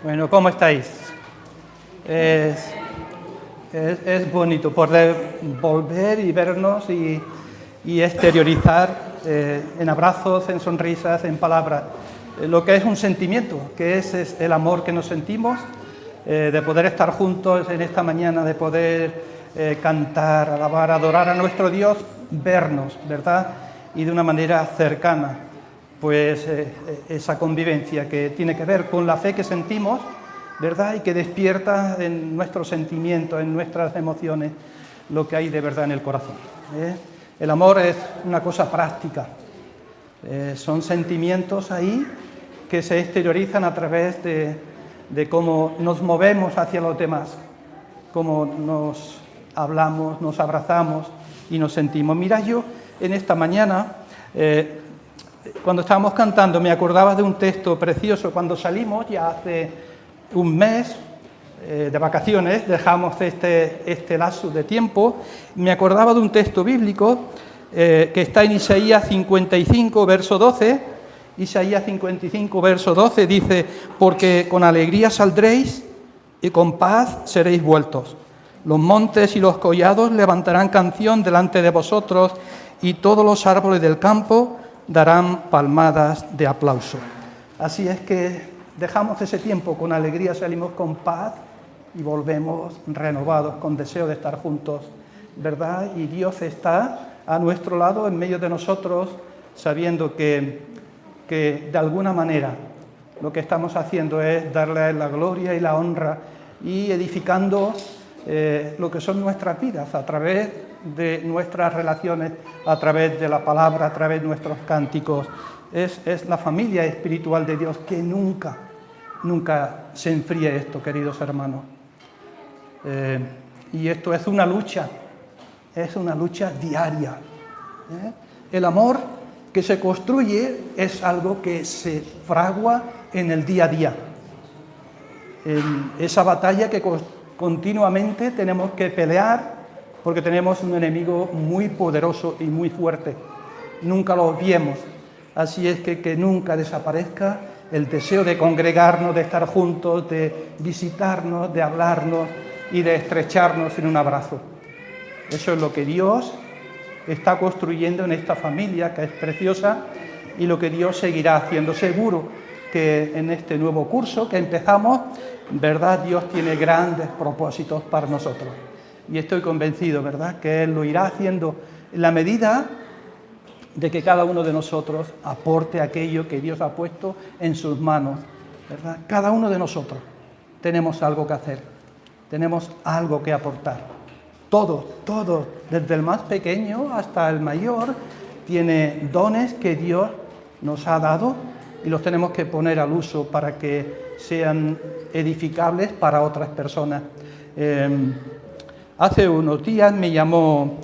Bueno, ¿cómo estáis? Es bonito poder volver y vernos y exteriorizar en abrazos, en sonrisas, en palabras, lo que es un sentimiento, que es el amor que nos sentimos, de poder estar juntos en esta mañana, de poder cantar, alabar, adorar a nuestro Dios, vernos, ¿verdad? Y de una manera cercana, pues esa convivencia que tiene que ver con la fe que sentimos, ¿verdad? Y que despierta en nuestros sentimientos, en nuestras emociones, lo que hay de verdad en el corazón. El amor es una cosa práctica, son sentimientos ahí que se exteriorizan a través de cómo nos movemos hacia los demás, cómo nos hablamos, nos abrazamos y nos sentimos. Mira, yo en esta mañana, cuando estábamos cantando, me acordaba de un texto precioso. Cuando salimos ya hace un mes de vacaciones, dejamos este lapso de tiempo, me acordaba de un texto bíblico que está en Isaías 55, verso 12. Isaías 55, verso 12 dice: porque con alegría saldréis y con paz seréis vueltos. Los montes y los collados levantarán canción delante de vosotros, y todos los árboles del campo darán palmadas de aplauso. Así es que dejamos ese tiempo con alegría, salimos con paz y volvemos renovados, con deseo de estar juntos, ¿verdad? Y Dios está a nuestro lado, en medio de nosotros, sabiendo que de alguna manera lo que estamos haciendo es darle la gloria y la honra y edificando lo que son nuestras vidas a través de nuestras relaciones, a través de la palabra, a través de nuestros cánticos. Es la familia espiritual de Dios que nunca se enfríe esto, queridos hermanos. Y esto es una lucha diaria. El amor que se construye es algo que se fragua en el día a día. En esa batalla que continuamente tenemos que pelear, porque tenemos un enemigo muy poderoso y muy fuerte. Nunca lo olvidemos. Así es que nunca desaparezca el deseo de congregarnos, de estar juntos, de visitarnos, de hablarnos y de estrecharnos en un abrazo. Eso es lo que Dios está construyendo en esta familia, que es preciosa, y lo que Dios seguirá haciendo. Seguro que en este nuevo curso que empezamos, ¿verdad? Dios tiene grandes propósitos para nosotros. Y estoy convencido, ¿verdad?, que Él lo irá haciendo en la medida de que cada uno de nosotros aporte aquello que Dios ha puesto en sus manos, ¿verdad? Cada uno de nosotros tenemos algo que hacer, tenemos algo que aportar. Todos, desde el más pequeño hasta el mayor, tiene dones que Dios nos ha dado y los tenemos que poner al uso para que sean edificables para otras personas. Hace unos días me llamó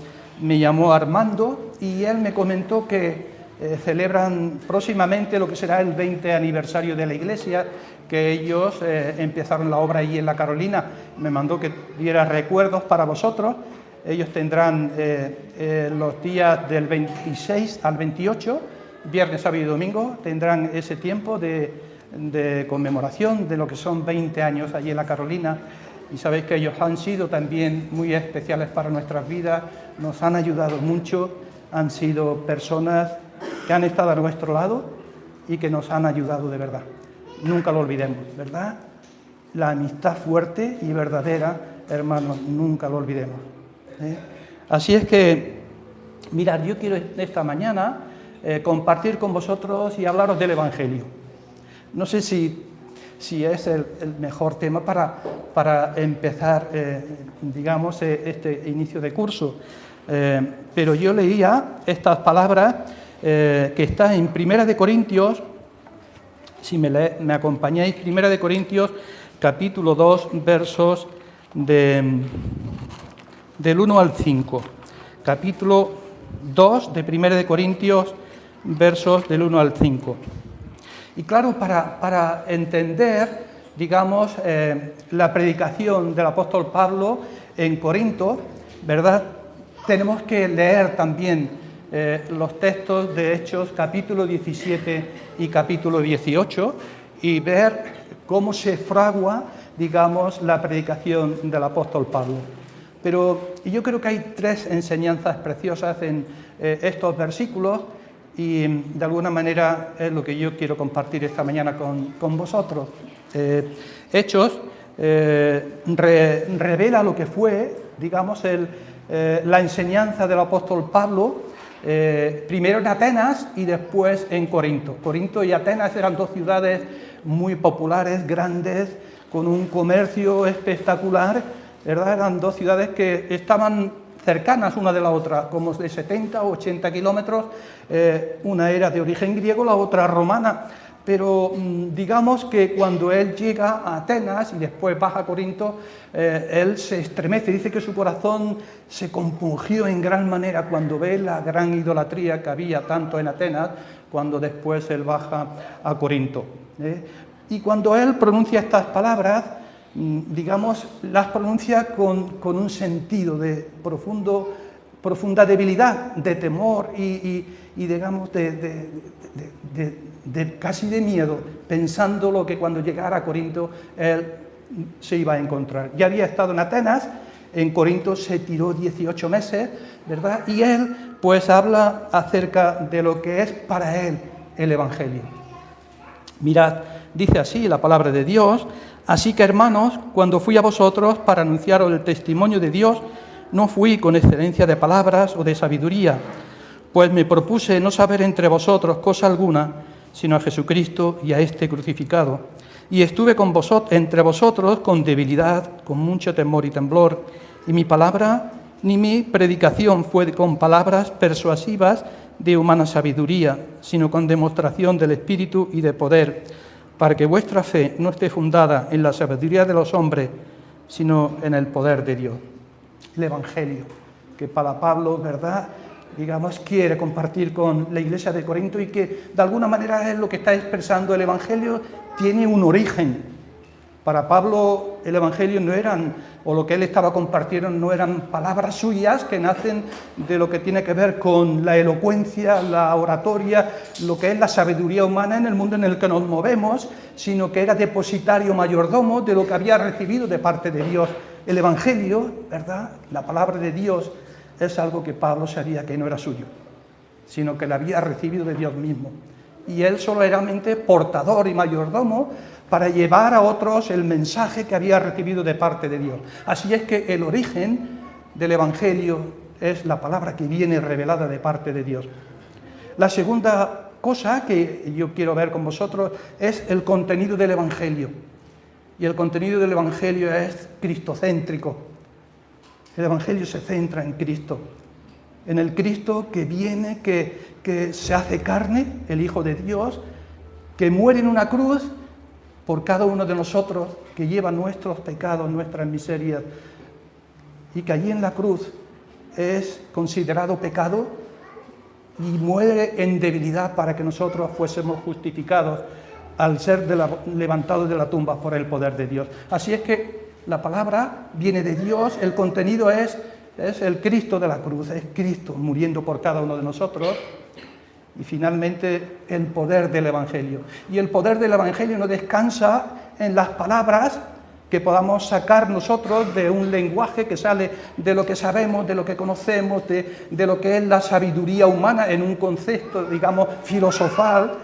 Armando y él me comentó que celebran próximamente lo que será el 20 aniversario de la iglesia, que ellos empezaron la obra allí en La Carolina. Me mandó que diera recuerdos para vosotros. Ellos tendrán los días del 26 al 28, viernes, sábado y domingo, tendrán ese tiempo de conmemoración de lo que son 20 años allí en La Carolina. Y sabéis que ellos han sido también muy especiales para nuestras vidas, nos han ayudado mucho, han sido personas que han estado a nuestro lado y que nos han ayudado de verdad. Nunca lo olvidemos, ¿verdad? La amistad fuerte y verdadera, hermanos, nunca lo olvidemos. Así es que, mirad, yo quiero esta mañana compartir con vosotros y hablaros del Evangelio. No sé si es el mejor tema para empezar, digamos, este inicio de curso. Pero yo leía estas palabras que están en 1 Corintios, si me acompañáis, 1 Corintios, capítulo 2, versos del 1 al 5. Capítulo 2 de 1 Corintios, versos del 1 al 5. Y claro, para entender, digamos, la predicación del apóstol Pablo en Corinto, ¿verdad?, tenemos que leer también los textos de Hechos, capítulo 17 y capítulo 18, y ver cómo se fragua, digamos, la predicación del apóstol Pablo. Pero yo creo que hay tres enseñanzas preciosas en estos versículos y de alguna manera es lo que yo quiero compartir esta mañana con vosotros. Hechos revela lo que fue, digamos, la enseñanza del apóstol Pablo, primero en Atenas y después en Corinto. Corinto y Atenas eran dos ciudades muy populares, grandes, con un comercio espectacular, ¿verdad? Eran dos ciudades que estaban cercanas una de la otra, como de 70 o 80 kilómetros. Una era de origen griego, la otra romana. Pero digamos que cuando él llega a Atenas y después baja a Corinto, él se estremece, dice que su corazón se compungió en gran manera cuando ve la gran idolatría que había tanto en Atenas, cuando después él baja a Corinto. Y cuando él pronuncia estas palabras, digamos, las pronuncia con un sentido de profunda debilidad, de temor y digamos, casi de miedo, pensando lo que cuando llegara a Corinto él se iba a encontrar. Ya había estado en Atenas, en Corinto se tiró 18 meses, ¿verdad? Y él pues habla acerca de lo que es para él el Evangelio. Mirad, dice así la palabra de Dios: así que, hermanos, cuando fui a vosotros para anunciaros el testimonio de Dios, no fui con excelencia de palabras o de sabiduría, pues me propuse no saber entre vosotros cosa alguna, sino a Jesucristo y a este crucificado. Y estuve entre vosotros con debilidad, con mucho temor y temblor, y mi palabra ni mi predicación fue con palabras persuasivas de humana sabiduría, sino con demostración del Espíritu y de poder, para que vuestra fe no esté fundada en la sabiduría de los hombres, sino en el poder de Dios. El Evangelio, que para Pablo, ¿verdad?, digamos, quiere compartir con la iglesia de Corinto y que de alguna manera es lo que está expresando el Evangelio, tiene un origen. Para Pablo el Evangelio no eran, o lo que él estaba compartiendo no eran palabras suyas que nacen de lo que tiene que ver con la elocuencia, la oratoria, lo que es la sabiduría humana en el mundo en el que nos movemos, sino que era depositario mayordomo de lo que había recibido de parte de Dios. El Evangelio, ¿verdad?, la palabra de Dios, es algo que Pablo sabía que no era suyo, sino que lo había recibido de Dios mismo. Y él solo era mente portador y mayordomo para llevar a otros el mensaje que había recibido de parte de Dios. Así es que el origen del Evangelio es la palabra que viene revelada de parte de Dios. La segunda cosa que yo quiero ver con vosotros es el contenido del Evangelio. Y el contenido del Evangelio es cristocéntrico. El Evangelio se centra en Cristo, en el Cristo que viene, que se hace carne, el Hijo de Dios, que muere en una cruz por cada uno de nosotros, que lleva nuestros pecados, nuestras miserias, y que allí en la cruz es considerado pecado y muere en debilidad para que nosotros fuésemos justificados al ser levantados de la tumba por el poder de Dios. Así es que la palabra viene de Dios, el contenido es el Cristo de la cruz, es Cristo muriendo por cada uno de nosotros, y finalmente el poder del Evangelio. Y el poder del Evangelio no descansa en las palabras que podamos sacar nosotros de un lenguaje que sale de lo que sabemos, de lo que conocemos, de lo que es la sabiduría humana en un concepto, digamos, filosofal,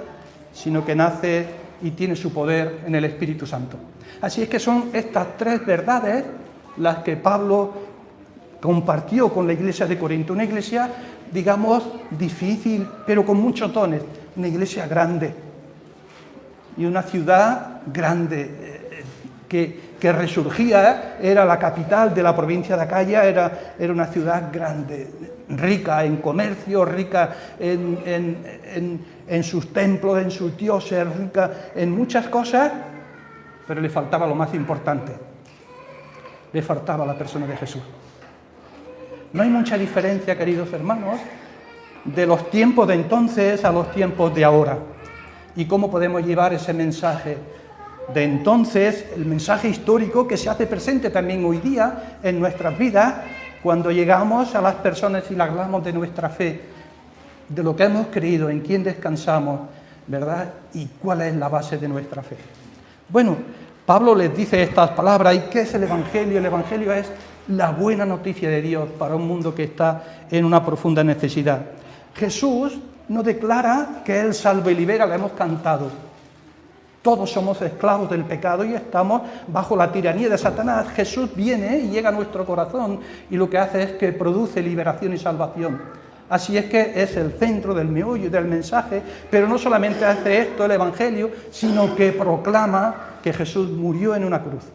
sino que nace y tiene su poder en el Espíritu Santo. Así es que son estas tres verdades las que Pablo compartió con la iglesia de Corinto. Una iglesia, digamos, difícil, pero con muchos dones. Una iglesia grande y una ciudad grande que resurgía, era la capital de la provincia de Acaya, era una ciudad grande, rica en comercio, rica en sus templos, en sus dioses, rica en muchas cosas, pero le faltaba lo más importante, le faltaba la persona de Jesús. No hay mucha diferencia, queridos hermanos, de los tiempos de entonces a los tiempos de ahora. ¿Y cómo podemos llevar ese mensaje de entonces, el mensaje histórico que se hace presente también hoy día en nuestras vidas, cuando llegamos a las personas y le hablamos de nuestra fe, de lo que hemos creído, en quién descansamos, ¿verdad? Y cuál es la base de nuestra fe? Bueno, Pablo les dice estas palabras. ¿Y qué es el Evangelio? El Evangelio es la buena noticia de Dios para un mundo que está en una profunda necesidad. Jesús nos declara que Él salva y libera, lo hemos cantado. Todos somos esclavos del pecado y estamos bajo la tiranía de Satanás. Jesús viene y llega a nuestro corazón y lo que hace es que produce liberación y salvación. Así es que es el centro del meollo y del mensaje, pero no solamente hace esto el Evangelio, sino que proclama que Jesús murió en una cruz.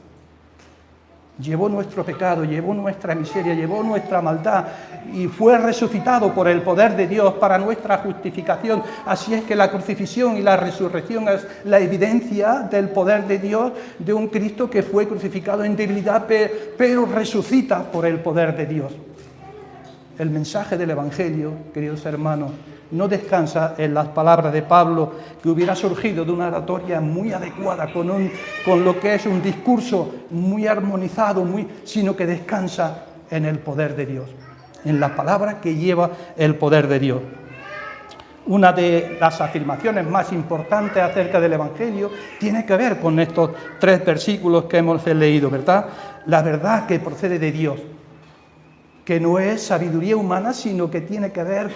Llevó nuestro pecado, llevó nuestra miseria, llevó nuestra maldad y fue resucitado por el poder de Dios para nuestra justificación. Así es que la crucifixión y la resurrección es la evidencia del poder de Dios, de un Cristo que fue crucificado en debilidad, pero resucita por el poder de Dios. El mensaje del Evangelio, queridos hermanos, no descansa en las palabras de Pablo, que hubiera surgido de una oratoria muy adecuada, con lo que es un discurso muy armonizado, sino que descansa en el poder de Dios, en la palabra que lleva el poder de Dios. Una de las afirmaciones más importantes acerca del Evangelio tiene que ver con estos 3 versículos que hemos leído, ¿verdad? La verdad que procede de Dios, que no es sabiduría humana, sino que tiene que ver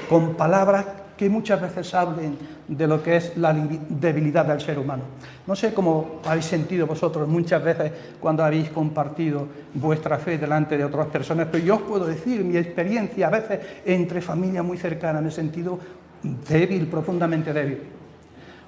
con palabras que muchas veces hablen de lo que es la debilidad del ser humano. No sé cómo habéis sentido vosotros muchas veces cuando habéis compartido vuestra fe delante de otras personas, pero yo os puedo decir mi experiencia a veces entre familia muy cercana, me he sentido débil, profundamente débil.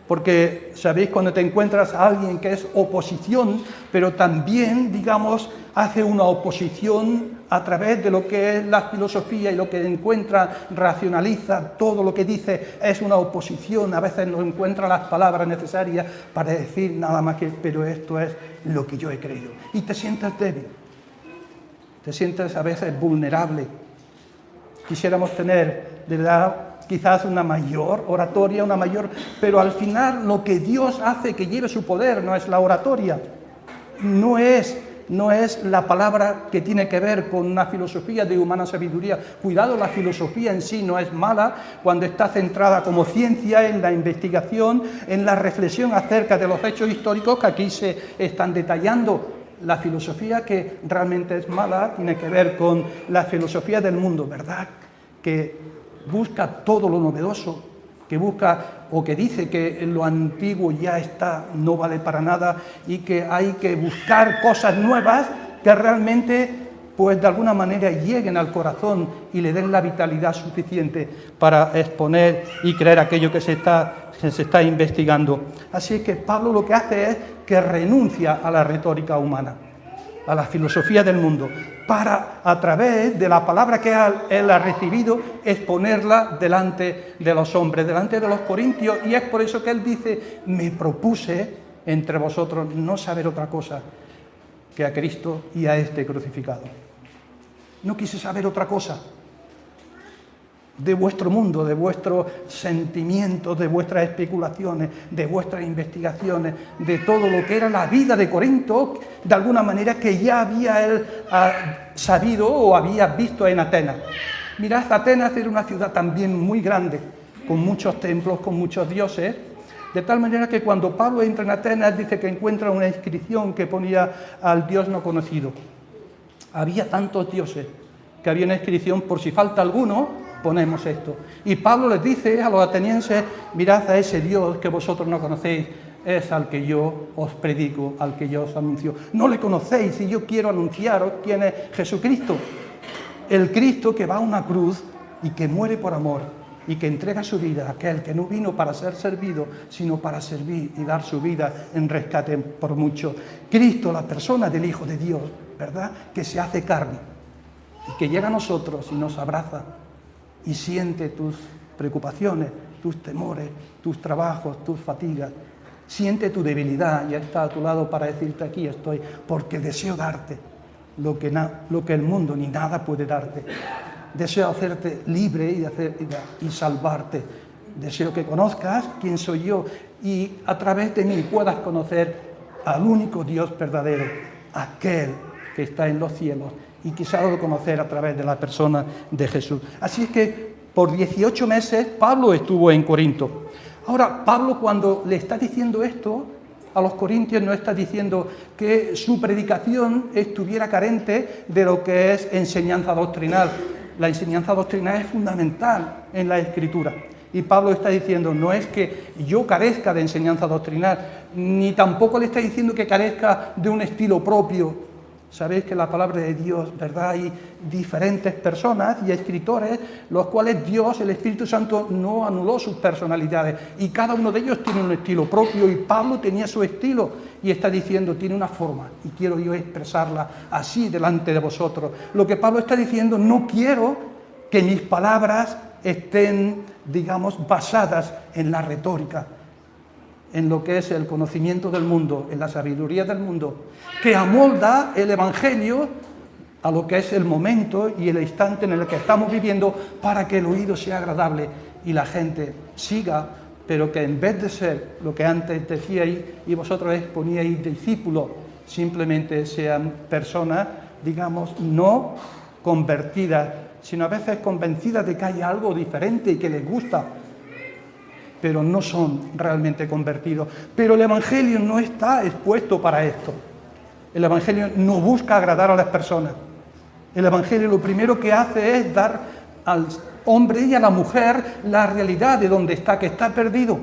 Porque, ¿sabéis? Cuando te encuentras a alguien que es oposición, pero también, digamos, hace una oposición a través de lo que es la filosofía y lo que encuentra, racionaliza, todo lo que dice es una oposición, a veces no encuentra las palabras necesarias para decir nada más que, pero esto es lo que yo he creído. Y te sientes débil, te sientes a veces vulnerable. Quisiéramos tener, de verdad, quizás una mayor oratoria, pero al final lo que Dios hace que lleve su poder no es la oratoria, no es la palabra que tiene que ver con una filosofía de humana sabiduría. Cuidado, la filosofía en sí no es mala cuando está centrada como ciencia en la investigación, en la reflexión acerca de los hechos históricos que aquí se están detallando. La filosofía que realmente es mala tiene que ver con la filosofía del mundo, ¿verdad? Que busca todo lo novedoso, que busca o que dice que lo antiguo ya está, no vale para nada y que hay que buscar cosas nuevas que realmente, pues de alguna manera lleguen al corazón y le den la vitalidad suficiente para exponer y creer aquello que se está investigando. Así que Pablo lo que hace es que renuncia a la retórica humana, a la filosofía del mundo, para, a través de la palabra que él ha recibido, exponerla delante de los hombres, delante de los corintios, y es por eso que él dice, me propuse entre vosotros no saber otra cosa que a Cristo y a este crucificado. No quise saber otra cosa de vuestro mundo, de vuestros sentimientos, de vuestras especulaciones, de vuestras investigaciones, de todo lo que era la vida de Corinto, de alguna manera que ya había él sabido o había visto en Atenas. Mirad, Atenas era una ciudad también muy grande, con muchos templos, con muchos dioses, de tal manera que cuando Pablo entra en Atenas dice que encuentra una inscripción que ponía al Dios no conocido. Había tantos dioses que había una inscripción, por si falta alguno, ponemos esto. Y Pablo les dice a los atenienses, mirad a ese Dios que vosotros no conocéis, es al que yo os predico, al que yo os anuncio. No le conocéis y yo quiero anunciaros quién es Jesucristo. El Cristo que va a una cruz y que muere por amor y que entrega su vida a aquel que no vino para ser servido, sino para servir y dar su vida en rescate por mucho. Cristo, la persona del Hijo de Dios, ¿verdad? Que se hace carne y que llega a nosotros y nos abraza y siente tus preocupaciones, tus temores, tus trabajos, tus fatigas. Siente tu debilidad y está a tu lado para decirte aquí estoy, porque deseo darte lo que el mundo ni nada puede darte. Deseo hacerte libre y salvarte. Deseo que conozcas quién soy yo y a través de mí puedas conocer al único Dios verdadero, aquel que está en los cielos y que se ha dado a conocer a través de la persona de Jesús. Así es que por 18 meses Pablo estuvo en Corinto. Ahora, Pablo cuando le está diciendo esto, a los corintios no está diciendo que su predicación estuviera carente de lo que es enseñanza doctrinal. La enseñanza doctrinal es fundamental en la Escritura. Y Pablo está diciendo, no es que yo carezca de enseñanza doctrinal, ni tampoco le está diciendo que carezca de un estilo propio. Sabéis que la palabra de Dios, ¿verdad? Hay diferentes personas y escritores, los cuales Dios, el Espíritu Santo, no anuló sus personalidades. Y cada uno de ellos tiene un estilo propio, y Pablo tenía su estilo. Y está diciendo, tiene una forma, y quiero yo expresarla así delante de vosotros. Lo que Pablo está diciendo, no quiero que mis palabras estén, digamos, basadas en la retórica, en lo que es el conocimiento del mundo, en la sabiduría del mundo, que amolda el Evangelio a lo que es el momento y el instante en el que estamos viviendo, para que el oído sea agradable y la gente siga, pero que en vez de ser lo que antes decíais y vosotros poníais discípulos, simplemente sean personas, digamos, no convertidas, sino a veces convencidas de que hay algo diferente y que les gusta, pero no son realmente convertidos. Pero el Evangelio no está expuesto para esto. El Evangelio no busca agradar a las personas. El Evangelio lo primero que hace es dar al hombre y a la mujer la realidad de dónde está, que está perdido,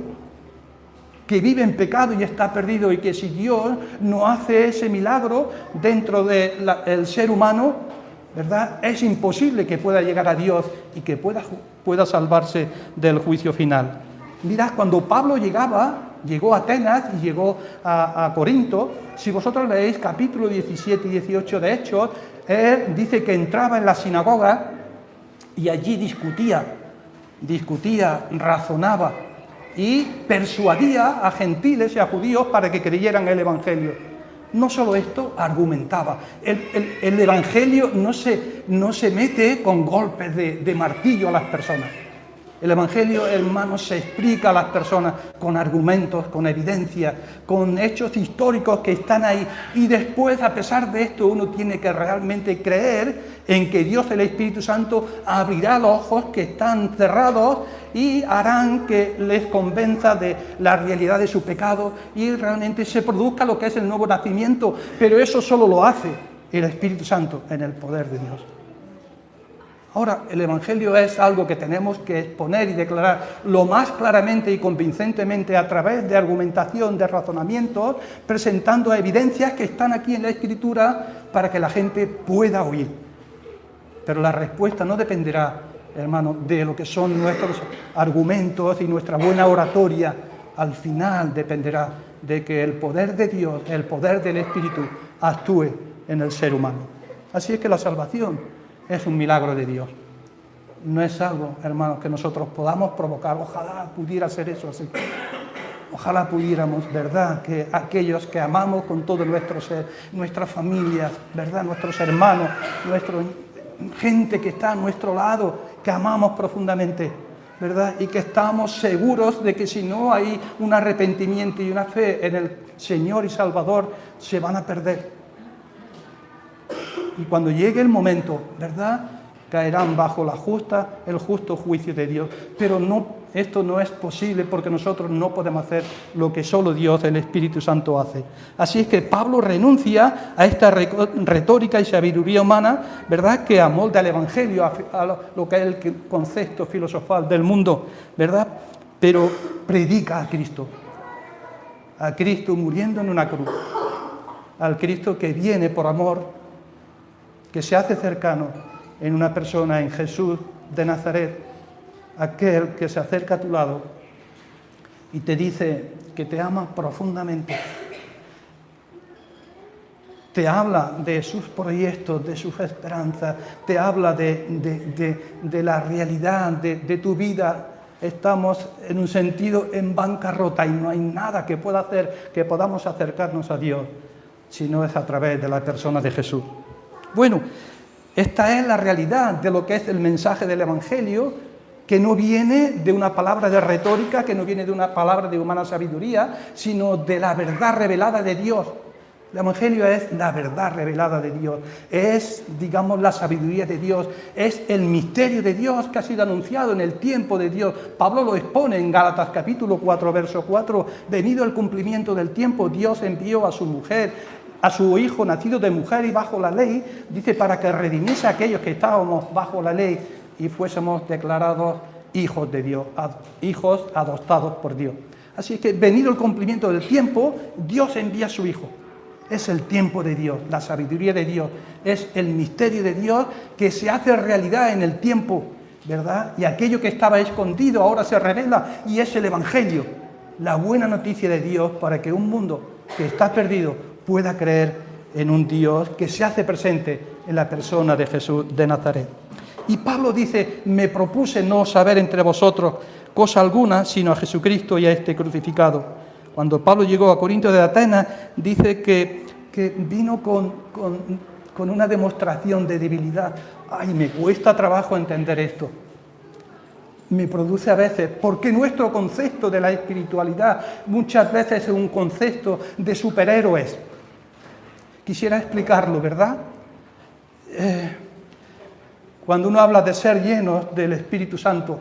que vive en pecado y está perdido, y que si Dios no hace ese milagro dentro del ser humano, ¿verdad?, es imposible que pueda llegar a Dios y que pueda salvarse del juicio final. Mirad, cuando Pablo llegó a Atenas y llegó a Corinto, si vosotros leéis capítulo 17 y 18 de Hechos, él dice que entraba en la sinagoga y allí discutía, razonaba y persuadía a gentiles y a judíos para que creyeran el Evangelio. No solo esto, argumentaba. El Evangelio no se mete con golpes de martillo a las personas. El Evangelio, hermanos, se explica a las personas con argumentos, con evidencia, con hechos históricos que están ahí. Y después, a pesar de esto, uno tiene que realmente creer en que Dios, el Espíritu Santo, abrirá los ojos que están cerrados y harán que les convenza de la realidad de su pecado y realmente se produzca lo que es el nuevo nacimiento. Pero eso solo lo hace el Espíritu Santo en el poder de Dios. Ahora, el Evangelio es algo que tenemos que exponer y declarar lo más claramente y convincentemente a través de argumentación, de razonamientos, presentando evidencias que están aquí en la Escritura para que la gente pueda oír. Pero la respuesta no dependerá, hermano, de lo que son nuestros argumentos y nuestra buena oratoria. Al final dependerá de que el poder de Dios, el poder del Espíritu, actúe en el ser humano. Así es que la salvación es un milagro de Dios. No es algo, hermanos, que nosotros podamos provocar. Ojalá pudiera ser eso así. Ojalá pudiéramos, ¿verdad?, que aquellos que amamos con todo nuestro ser, nuestras familias, ¿verdad?, nuestros hermanos, gente que está a nuestro lado, que amamos profundamente, ¿verdad?, y que estamos seguros de que si no hay un arrepentimiento y una fe en el Señor y Salvador, se van a perder. Y cuando llegue el momento, ¿verdad?, caerán bajo el justo juicio de Dios. Pero esto no es posible porque nosotros no podemos hacer lo que solo Dios, el Espíritu Santo, hace. Así es que Pablo renuncia a esta retórica y sabiduría humana, ¿verdad?, que amolda el Evangelio a lo que es el concepto filosofal del mundo, ¿verdad?, pero predica a Cristo muriendo en una cruz, al Cristo que viene por amor, que se hace cercano en una persona, en Jesús de Nazaret, aquel que se acerca a tu lado y te dice que te ama profundamente. Te habla de sus proyectos, de sus esperanzas, te habla de la realidad de tu vida. Estamos en un sentido en bancarrota y no hay nada que pueda hacer que podamos acercarnos a Dios si no es a través de la persona de Jesús. Bueno, esta es la realidad de lo que es el mensaje del Evangelio, que no viene de una palabra de retórica, que no viene de una palabra de humana sabiduría, sino de la verdad revelada de Dios. El Evangelio es la verdad revelada de Dios, es, digamos, la sabiduría de Dios, es el misterio de Dios que ha sido anunciado en el tiempo de Dios. Pablo lo expone en Gálatas capítulo 4, verso 4, venido el cumplimiento del tiempo, Dios envió a su mujer, a su hijo nacido de mujer y bajo la ley, dice, para que redimiese a aquellos que estábamos bajo la ley y fuésemos declarados hijos de Dios, hijos adoptados por Dios. Así que, venido el cumplimiento del tiempo, Dios envía a su hijo. Es el tiempo de Dios, la sabiduría de Dios, es el misterio de Dios que se hace realidad en el tiempo, ¿verdad? Y aquello que estaba escondido ahora se revela y es el Evangelio, la buena noticia de Dios para que un mundo que está perdido pueda creer en un Dios que se hace presente en la persona de Jesús de Nazaret. Y Pablo dice, me propuse no saber entre vosotros cosa alguna, sino a Jesucristo y a este crucificado. Cuando Pablo llegó a Corinto de Atenas, dice que vino con una demostración de debilidad. Ay, me cuesta trabajo entender esto. Me produce a veces, porque nuestro concepto de la espiritualidad muchas veces es un concepto de superhéroes. Quisiera explicarlo, ¿verdad? Cuando uno habla de ser llenos del Espíritu Santo,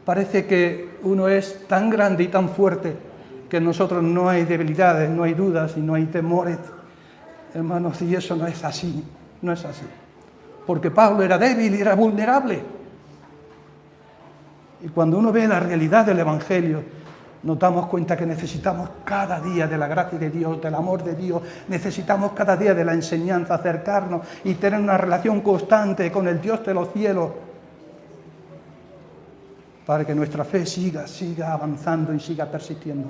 parece que uno es tan grande y tan fuerte que en nosotros no hay debilidades, no hay dudas y no hay temores. Hermanos, y eso no es así, no es así. Porque Pablo era débil y era vulnerable. Y cuando uno ve la realidad del Evangelio, nos damos cuenta que necesitamos cada día de la gracia de Dios, del amor de Dios, necesitamos cada día de la enseñanza, acercarnos y tener una relación constante con el Dios de los cielos, para que nuestra fe siga avanzando y siga persistiendo.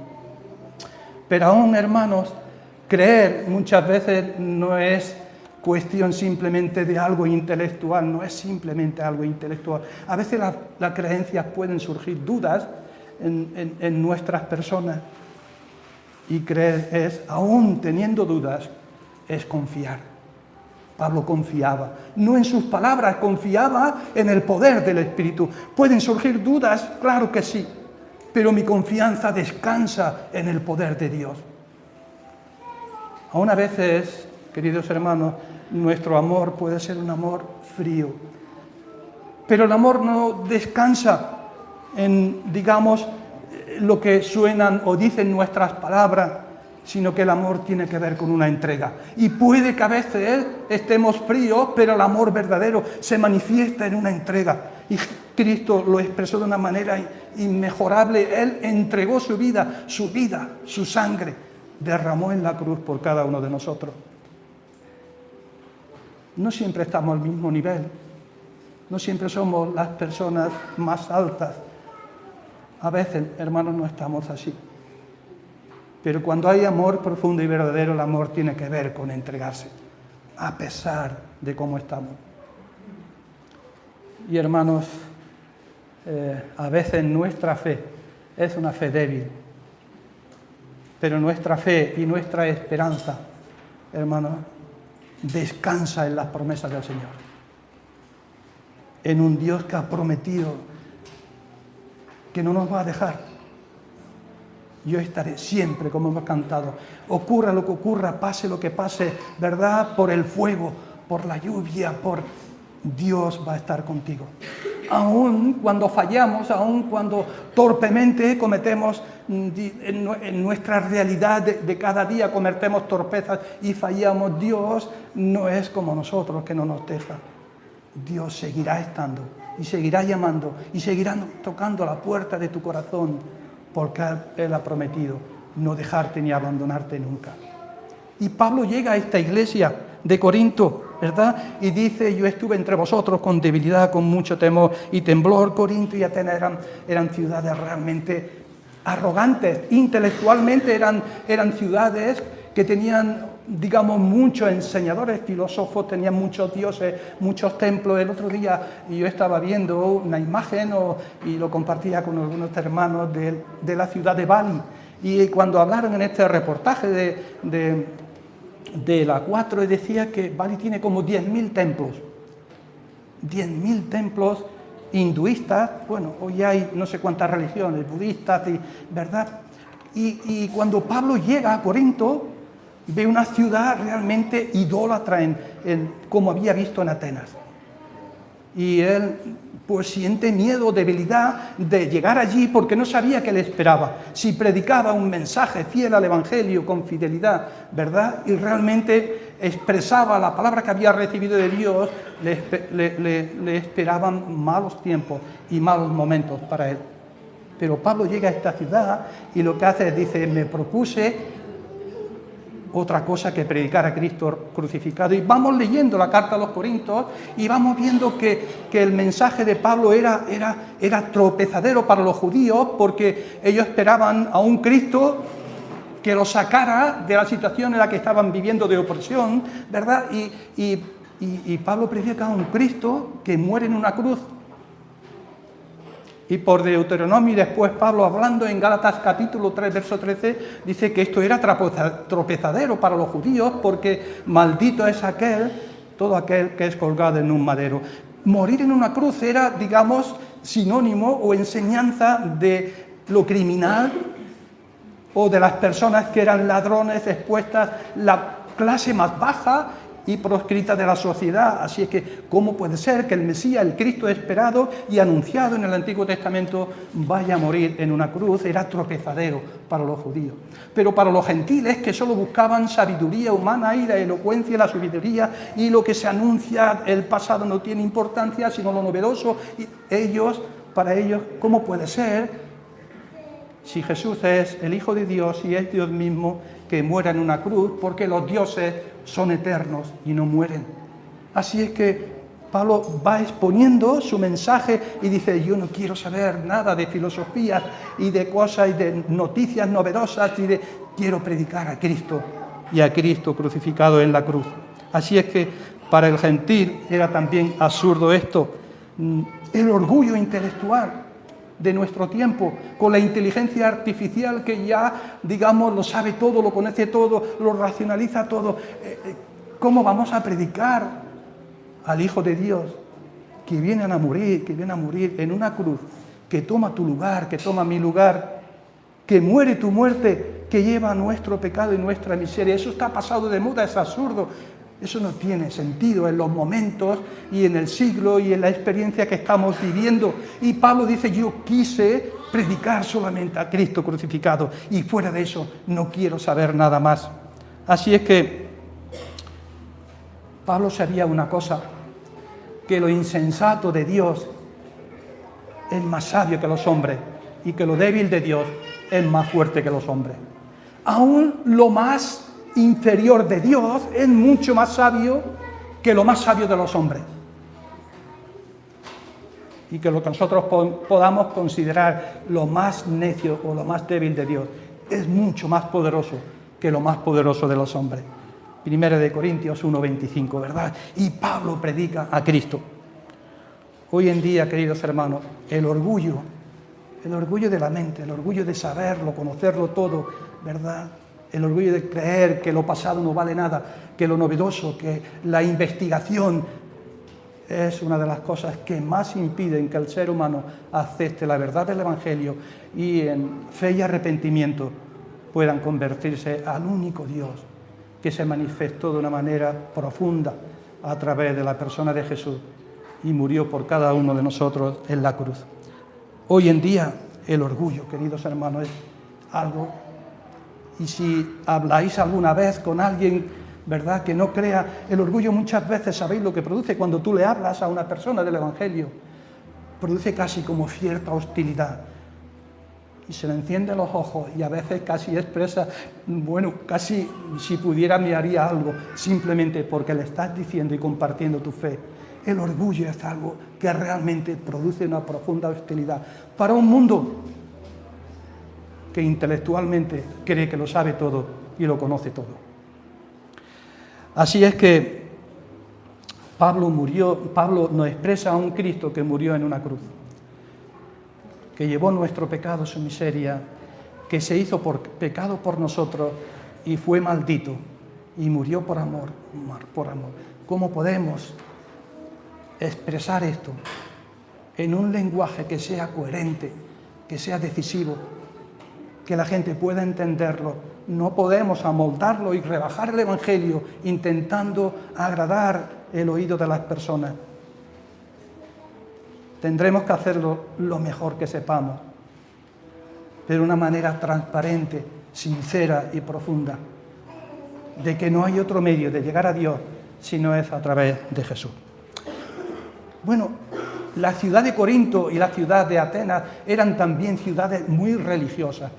Pero aún, hermanos, creer muchas veces no es cuestión simplemente de algo intelectual, no es simplemente algo intelectual. A veces las creencias pueden surgir dudas en nuestras personas y creer es, aún teniendo dudas, es confiar. Pablo confiaba, no en sus palabras, confiaba en el poder del Espíritu. ¿Pueden surgir dudas? Claro que sí, pero mi confianza descansa en el poder de Dios. Aún a veces, queridos hermanos, nuestro amor puede ser un amor frío, pero el amor no descansa en, digamos, lo que suenan o dicen nuestras palabras, sino que el amor tiene que ver con una entrega. Y puede que a veces estemos fríos, pero el amor verdadero se manifiesta en una entrega. Y Cristo lo expresó de una manera inmejorable. Él entregó su vida, su sangre, derramó en la cruz por cada uno de nosotros. No siempre estamos al mismo nivel, no siempre somos las personas más altas. A veces, hermanos, no estamos así. Pero cuando hay amor profundo y verdadero, el amor tiene que ver con entregarse, a pesar de cómo estamos. Y hermanos, a veces nuestra fe es una fe débil, pero nuestra fe y nuestra esperanza, hermanos, descansa en las promesas del Señor, en un Dios que ha prometido que no nos va a dejar. Yo estaré siempre, como hemos cantado, ocurra lo que ocurra, pase lo que pase, ¿verdad? Por el fuego, por la lluvia, Dios va a estar contigo. Aun cuando fallamos, aun cuando torpemente cometemos en nuestra realidad de cada día, cometemos torpezas y fallamos, Dios no es como nosotros, que no nos deja. Dios seguirá estando y seguirá llamando y seguirá tocando la puerta de tu corazón, porque Él ha prometido no dejarte ni abandonarte nunca. Y Pablo llega a esta iglesia de Corinto, ¿verdad? Y dice, yo estuve entre vosotros con debilidad, con mucho temor y temblor. Corinto y Atenas eran ciudades realmente arrogantes, intelectualmente eran ciudades que tenían, digamos, muchos enseñadores, filósofos, tenían muchos dioses, muchos templos. El otro día yo estaba viendo una imagen y lo compartía con algunos hermanos de la ciudad de Bali. Y cuando hablaron en este reportaje de la 4, decía que Bali tiene como 10.000 templos. 10.000 templos hinduistas. Bueno, hoy hay no sé cuántas religiones, budistas, ¿verdad? Y cuando Pablo llega a Corinto, ve una ciudad realmente idólatra como había visto en Atenas. Y él pues siente miedo, debilidad de llegar allí porque no sabía qué le esperaba. Si predicaba un mensaje fiel al Evangelio con fidelidad, ¿verdad? Y realmente expresaba la palabra que había recibido de Dios, le esperaban malos tiempos y malos momentos para él. Pero Pablo llega a esta ciudad y lo que hace es, dice, me propuse otra cosa que predicar a Cristo crucificado. Y vamos leyendo la carta a los Corintios y vamos viendo que el mensaje de Pablo era tropezadero para los judíos, porque ellos esperaban a un Cristo que los sacara de la situación en la que estaban viviendo de opresión, ¿verdad? Y Pablo predica a un Cristo que muere en una cruz. Y por Deuteronomio, y después Pablo, hablando en Gálatas capítulo 3, verso 13, dice que esto era tropezadero para los judíos, porque maldito es todo aquel que es colgado en un madero. Morir en una cruz era, digamos, sinónimo o enseñanza de lo criminal o de las personas que eran ladrones, expuestas, la clase más baja y proscrita de la sociedad. Así es que, ¿cómo puede ser que el Mesías, el Cristo esperado y anunciado en el Antiguo Testamento, vaya a morir en una cruz? Era tropezadero para los judíos. Pero para los gentiles, que solo buscaban sabiduría humana y la elocuencia y la sabiduría, y lo que se anuncia, el pasado no tiene importancia, sino lo novedoso, y para ellos, ¿cómo puede ser, si Jesús es el Hijo de Dios y es Dios mismo, que muera en una cruz? Porque los dioses son eternos y no mueren. Así es que Pablo va exponiendo su mensaje y dice, yo no quiero saber nada de filosofías y de cosas y de noticias novedosas, quiero predicar a Cristo y a Cristo crucificado en la cruz. Así es que para el gentil era también absurdo esto, el orgullo intelectual de nuestro tiempo, con la inteligencia artificial que ya, digamos, lo sabe todo, lo conoce todo, lo racionaliza todo. ¿Cómo vamos a predicar al Hijo de Dios que viene a morir en una cruz, que toma tu lugar, que toma mi lugar, que muere tu muerte, que lleva nuestro pecado y nuestra miseria? Eso está pasado de moda, es absurdo. Eso no tiene sentido en los momentos y en el siglo y en la experiencia que estamos viviendo. Y Pablo dice, yo quise predicar solamente a Cristo crucificado y fuera de eso no quiero saber nada más. Así es que Pablo sabía una cosa, que lo insensato de Dios es más sabio que los hombres y que lo débil de Dios es más fuerte que los hombres. Aún lo más inferior de Dios es mucho más sabio que lo más sabio de los hombres. Y que lo que nosotros podamos considerar lo más necio o lo más débil de Dios es mucho más poderoso que lo más poderoso de los hombres. Primera de Corintios 1:25, ¿verdad? Y Pablo predica a Cristo. Hoy en día, queridos hermanos, el orgullo de la mente, el orgullo de saberlo, conocerlo todo, ¿verdad? El orgullo de creer que lo pasado no vale nada, que lo novedoso, que la investigación es una de las cosas que más impiden que el ser humano acepte la verdad del Evangelio y en fe y arrepentimiento puedan convertirse al único Dios que se manifestó de una manera profunda a través de la persona de Jesús y murió por cada uno de nosotros en la cruz. Hoy en día el orgullo, queridos hermanos, es algo. Y si habláis alguna vez con alguien, ¿verdad?, que no crea, el orgullo muchas veces, ¿sabéis lo que produce? Cuando tú le hablas a una persona del Evangelio, produce casi como cierta hostilidad. Y se le encienden los ojos y a veces casi expresa, bueno, casi si pudiera me haría algo, simplemente porque le estás diciendo y compartiendo tu fe. El orgullo es algo que realmente produce una profunda hostilidad para un mundo que intelectualmente cree que lo sabe todo y lo conoce todo. Así es que Pablo nos expresa a un Cristo que murió en una cruz, que llevó nuestro pecado, su miseria, que se hizo pecado por nosotros y fue maldito y murió por amor. ¿Cómo podemos expresar esto en un lenguaje que sea coherente, que sea decisivo? que la gente pueda entenderlo. No podemos amoldarlo y rebajar el Evangelio intentando agradar el oído de las personas. Tendremos que hacerlo lo mejor que sepamos, pero de una manera transparente, sincera y profunda, de que no hay otro medio de llegar a Dios si no es a través de Jesús. Bueno, la ciudad de Corinto y la ciudad de Atenas eran también ciudades muy religiosas.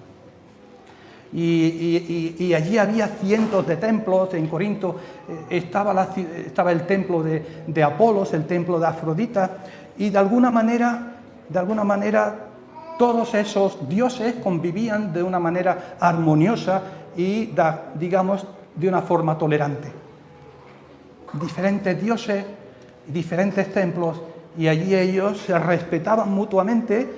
Y allí había cientos de templos. En Corinto estaba el templo de Apolos, el templo de Afrodita, y de alguna manera todos esos dioses convivían de una manera armoniosa y, digamos, de una forma tolerante. Diferentes dioses, diferentes templos, y allí ellos se respetaban mutuamente,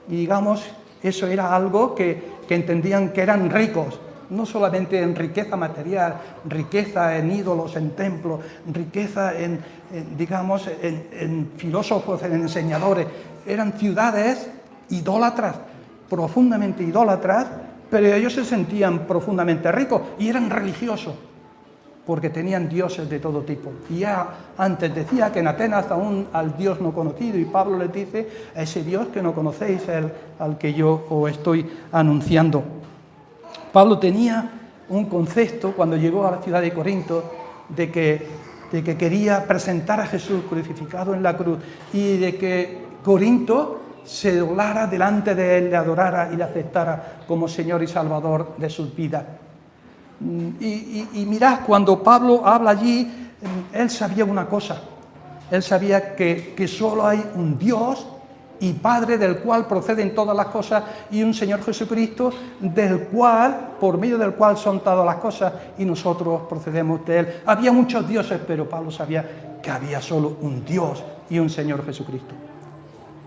y digamos, eso era algo que entendían que eran ricos, no solamente en riqueza material, riqueza en ídolos, en templos, riqueza en filósofos, en enseñadores. Eran ciudades idólatras, profundamente idólatras, pero ellos se sentían profundamente ricos y eran religiosos, porque tenían dioses de todo tipo. Y ya antes decía que en Atenas aún al Dios no conocido, y Pablo les dice, a ese Dios que no conocéis, al que yo os estoy anunciando. Pablo tenía un concepto cuando llegó a la ciudad de Corinto de que quería presentar a Jesús crucificado en la cruz, y de que Corinto se doblara delante de él, le adorara y le aceptara como Señor y Salvador de sus vidas. Y mirad, cuando Pablo habla allí, él sabía una cosa. Él sabía que solo hay un Dios y Padre del cual proceden todas las cosas, y un Señor Jesucristo por medio del cual son todas las cosas, y nosotros procedemos de Él. Había muchos dioses, pero Pablo sabía que había solo un Dios y un Señor Jesucristo.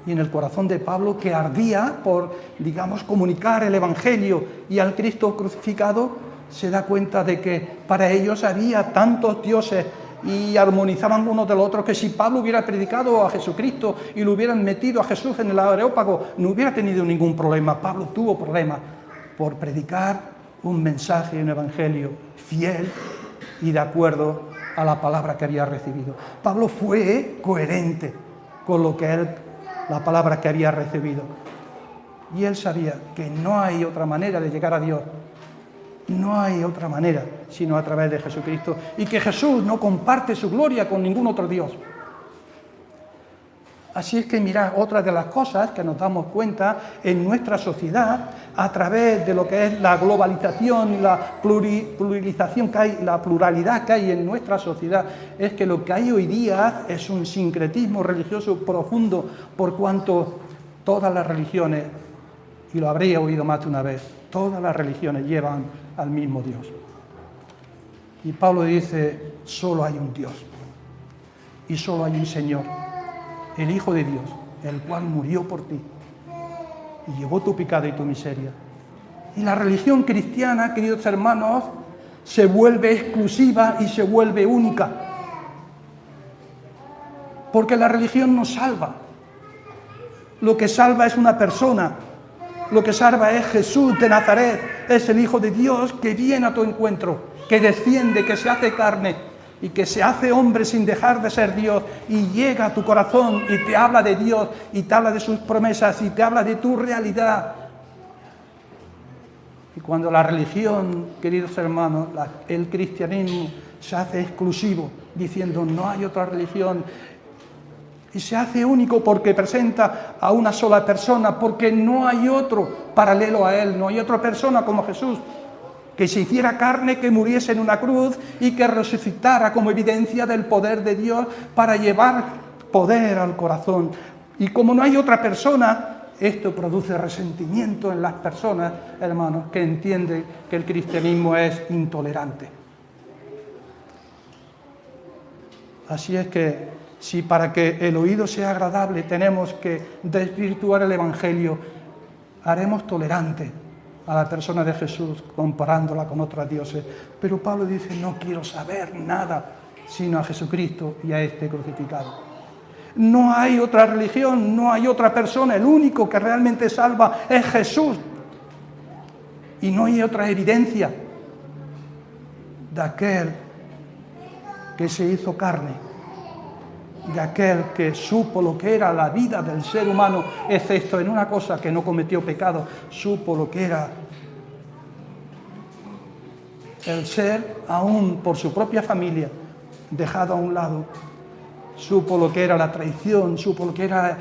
Y en el corazón de Pablo, que ardía por, digamos, comunicar el Evangelio y al Cristo crucificado, se da cuenta de que para ellos había tantos dioses y armonizaban unos de los otros, que si Pablo hubiera predicado a Jesucristo y lo hubieran metido a Jesús en el Areópago, no hubiera tenido ningún problema. Pablo tuvo problemas por predicar un mensaje y un evangelio fiel y de acuerdo a la palabra que había recibido. Pablo fue coherente con la palabra que había recibido. Y él sabía que no hay otra manera de llegar a Dios. No hay otra manera sino a través de Jesucristo, y que Jesús no comparte su gloria con ningún otro Dios. Así es que mirad, otra de las cosas que nos damos cuenta en nuestra sociedad, a través de lo que es la globalización y la pluralización que hay, la pluralidad que hay en nuestra sociedad, es que lo que hay hoy día es un sincretismo religioso profundo, por cuanto todas las religiones, y lo habría oído más de una vez, todas las religiones llevan al mismo Dios. Y Pablo dice, solo hay un Dios y solo hay un Señor, el Hijo de Dios, el cual murió por ti y llevó tu pecado y tu miseria. Y la religión cristiana, queridos hermanos, se vuelve exclusiva y se vuelve única, porque la religión no salva. Lo que salva es una persona. Lo que salva es Jesús de Nazaret, es el Hijo de Dios que viene a tu encuentro, que desciende, que se hace carne y que se hace hombre sin dejar de ser Dios, y llega a tu corazón y te habla de Dios y te habla de sus promesas y te habla de tu realidad. Y cuando la religión, queridos hermanos, el cristianismo se hace exclusivo, diciendo no hay otra religión, y se hace único porque presenta a una sola persona, porque no hay otro paralelo a Él, no hay otra persona como Jesús, que se hiciera carne, que muriese en una cruz y que resucitara como evidencia del poder de Dios para llevar poder al corazón. Y como no hay otra persona, esto produce resentimiento en las personas, hermanos, que entienden que el cristianismo es intolerante. Así es que si para que el oído sea agradable tenemos que desvirtuar el Evangelio, haremos tolerante a la persona de Jesús comparándola con otros dioses. Pero Pablo dice, no quiero saber nada sino a Jesucristo y a este crucificado. No hay otra religión, no hay otra persona, el único que realmente salva es Jesús. Y no hay otra evidencia de aquel que se hizo carne, de aquel que supo lo que era la vida del ser humano, excepto en una cosa, que no cometió pecado, supo lo que era el ser, aún por su propia familia, dejado a un lado. Supo lo que era la traición, supo lo que era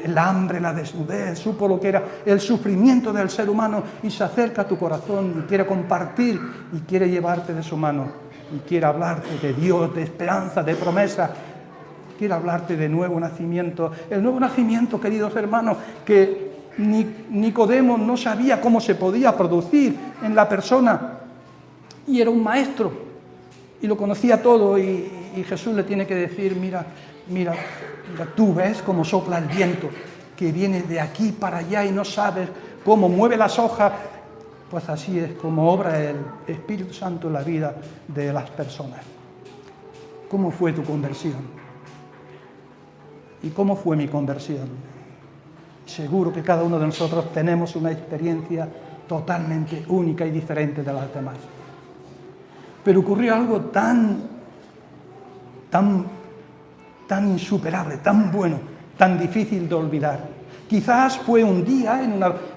el hambre, la desnudez, supo lo que era el sufrimiento del ser humano, y se acerca a tu corazón y quiere compartir y quiere llevarte de su mano y quiere hablarte de Dios, de esperanza, de promesa. Quiere hablarte de nuevo nacimiento. El nuevo nacimiento, queridos hermanos, que Nicodemo no sabía cómo se podía producir en la persona, y era un maestro y lo conocía todo, y Jesús le tiene que decir: mira, tú ves cómo sopla el viento, que viene de aquí para allá y no sabes cómo mueve las hojas. Pues así es como obra el Espíritu Santo en la vida de las personas. ¿Cómo fue tu conversión? ¿Y cómo fue mi conversión? Seguro que cada uno de nosotros tenemos una experiencia totalmente única y diferente de las demás. Pero ocurrió algo tan insuperable, tan bueno, tan difícil de olvidar. Quizás fue un día,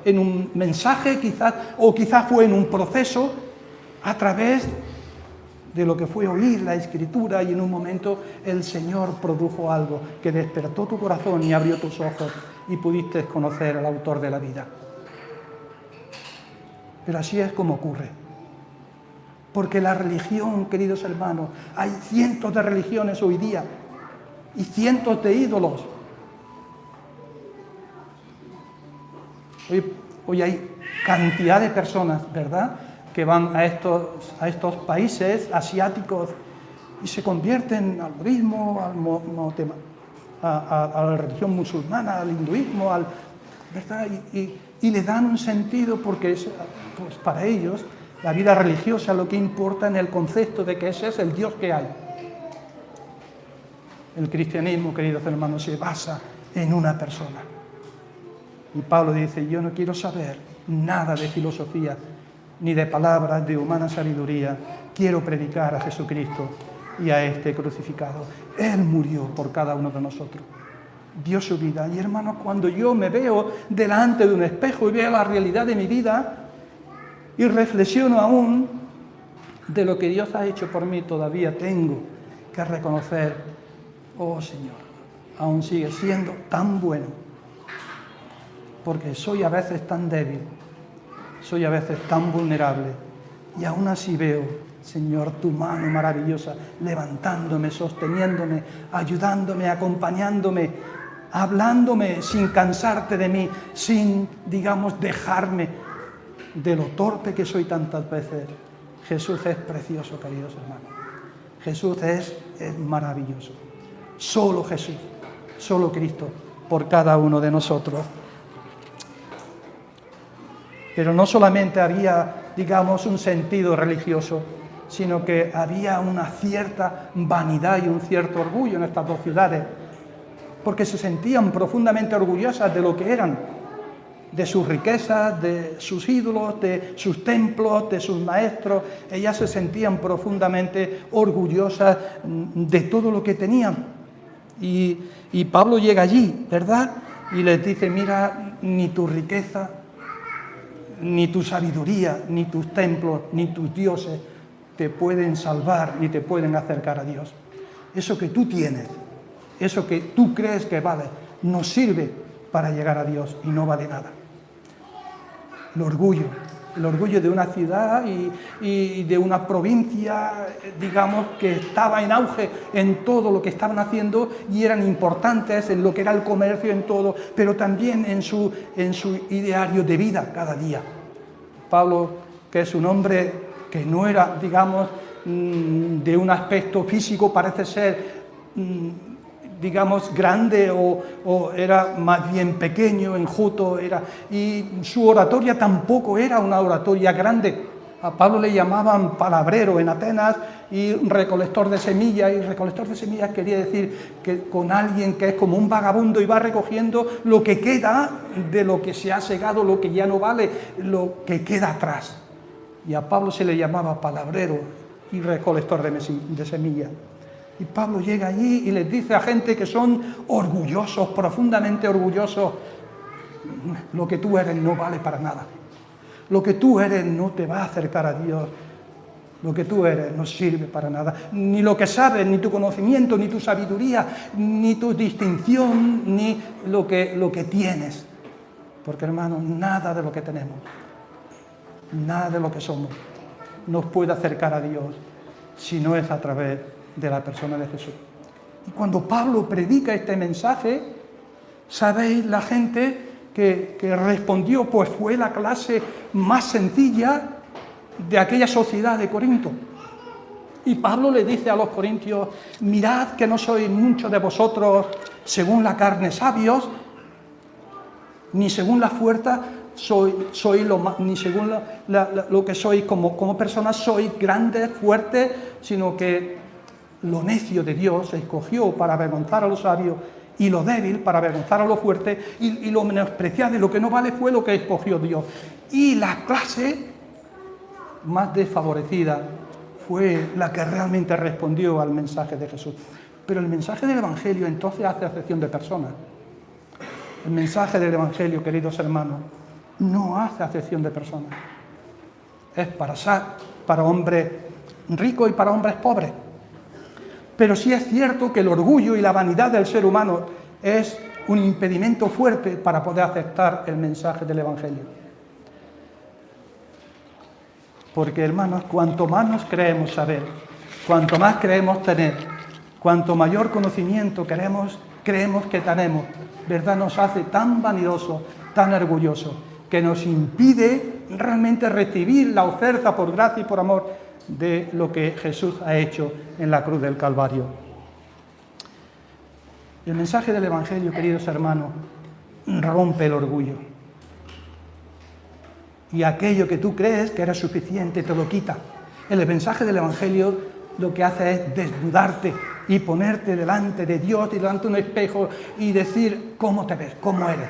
en un mensaje, quizás fue en un proceso, a través de lo que fue oír la Escritura, y en un momento el Señor produjo algo que despertó tu corazón y abrió tus ojos y pudiste conocer al autor de la vida. Pero así es como ocurre. Porque la religión, queridos hermanos, hay cientos de religiones hoy día y cientos de ídolos. Hoy hay cantidad de personas, ¿verdad?, que van a estos países asiáticos y se convierten al budismo, a la religión musulmana, al hinduismo, ¿verdad? Y le dan un sentido, porque pues para ellos la vida religiosa lo que importa en el concepto de que ese es el Dios que hay. El cristianismo, queridos hermanos, se basa en una persona. Y Pablo dice: yo no quiero saber nada de filosofía, ni de palabras de humana sabiduría. Quiero predicar a Jesucristo y a este crucificado. Él murió por cada uno de nosotros. Dio su vida. Y hermanos, cuando yo me veo delante de un espejo y veo la realidad de mi vida y reflexiono aún de lo que Dios ha hecho por mí, todavía tengo que reconocer: oh Señor, aún sigue siendo tan bueno, porque soy a veces tan débil, soy a veces tan vulnerable, y aún así veo, Señor, tu mano maravillosa levantándome, sosteniéndome, ayudándome, acompañándome, hablándome sin cansarte de mí, sin, dejarme de lo torpe que soy tantas veces. Jesús es precioso, queridos hermanos. Jesús es maravilloso. Solo Jesús, solo Cristo por cada uno de nosotros. Pero no solamente había, un sentido religioso, sino que había una cierta vanidad y un cierto orgullo en estas dos ciudades, porque se sentían profundamente orgullosas de lo que eran, de sus riquezas, de sus ídolos, de sus templos, de sus maestros. Ellas se sentían profundamente orgullosas de todo lo que tenían. Y Pablo llega allí, ¿verdad?, y les dice: mira, ni tu riqueza, ni tu sabiduría, ni tus templos, ni tus dioses te pueden salvar ni te pueden acercar a Dios. Eso que tú tienes, eso que tú crees que vale, no sirve para llegar a Dios y no vale nada. El orgullo de una ciudad y de una provincia, que estaba en auge en todo lo que estaban haciendo y eran importantes en lo que era el comercio, en todo, pero también en su ideario de vida cada día. Pablo, que es un hombre que no era, de un aspecto físico, parece ser, grande o era más bien pequeño, enjuto, y su oratoria tampoco era una oratoria grande. A Pablo le llamaban palabrero en Atenas, y recolector de semillas, y recolector de semillas quería decir que con alguien que es como un vagabundo y va recogiendo lo que queda de lo que se ha segado, lo que ya no vale, lo que queda atrás. Y a Pablo se le llamaba palabrero y recolector de semillas. Y Pablo llega allí y les dice a gente que son orgullosos, profundamente orgullosos: lo que tú eres no vale para nada. Lo que tú eres no te va a acercar a Dios. Lo que tú eres no sirve para nada. Ni lo que sabes, ni tu conocimiento, ni tu sabiduría, ni tu distinción, ni lo que tienes. Porque, hermano, nada de lo que tenemos, nada de lo que somos, nos puede acercar a Dios si no es a través de la persona de Jesús. Y cuando Pablo predica este mensaje, ¿sabéis la gente que respondió? Pues fue la clase más sencilla de aquella sociedad de Corinto. Y Pablo le dice a los corintios: mirad que no sois muchos de vosotros según la carne sabios, ni según la fuerza ni según lo que sois como personas sois grandes, fuertes, sino que lo necio de Dios se escogió para avergonzar a los sabios, y lo débil para avergonzar a lo fuerte, y lo menospreciado y lo que no vale fue lo que escogió Dios. Y la clase más desfavorecida fue la que realmente respondió al mensaje de Jesús. Pero el mensaje del Evangelio entonces hace acepción de personas. El mensaje del Evangelio, queridos hermanos, no hace acepción de personas. Es para hombres ricos y para hombres pobres. Pero sí es cierto que el orgullo y la vanidad del ser humano es un impedimento fuerte para poder aceptar el mensaje del Evangelio. Porque, hermanos, cuanto más nos creemos saber, cuanto más creemos tener, cuanto mayor conocimiento creemos que tenemos, ¿verdad?, nos hace tan vanidosos, tan orgullosos, que nos impide realmente recibir la oferta por gracia y por amor de lo que Jesús ha hecho en la cruz del Calvario. El mensaje del Evangelio, queridos hermanos, rompe el orgullo. Y aquello que tú crees que eres suficiente te lo quita. El mensaje del Evangelio lo que hace es desnudarte y ponerte delante de Dios y delante de un espejo y decir cómo te ves, cómo eres.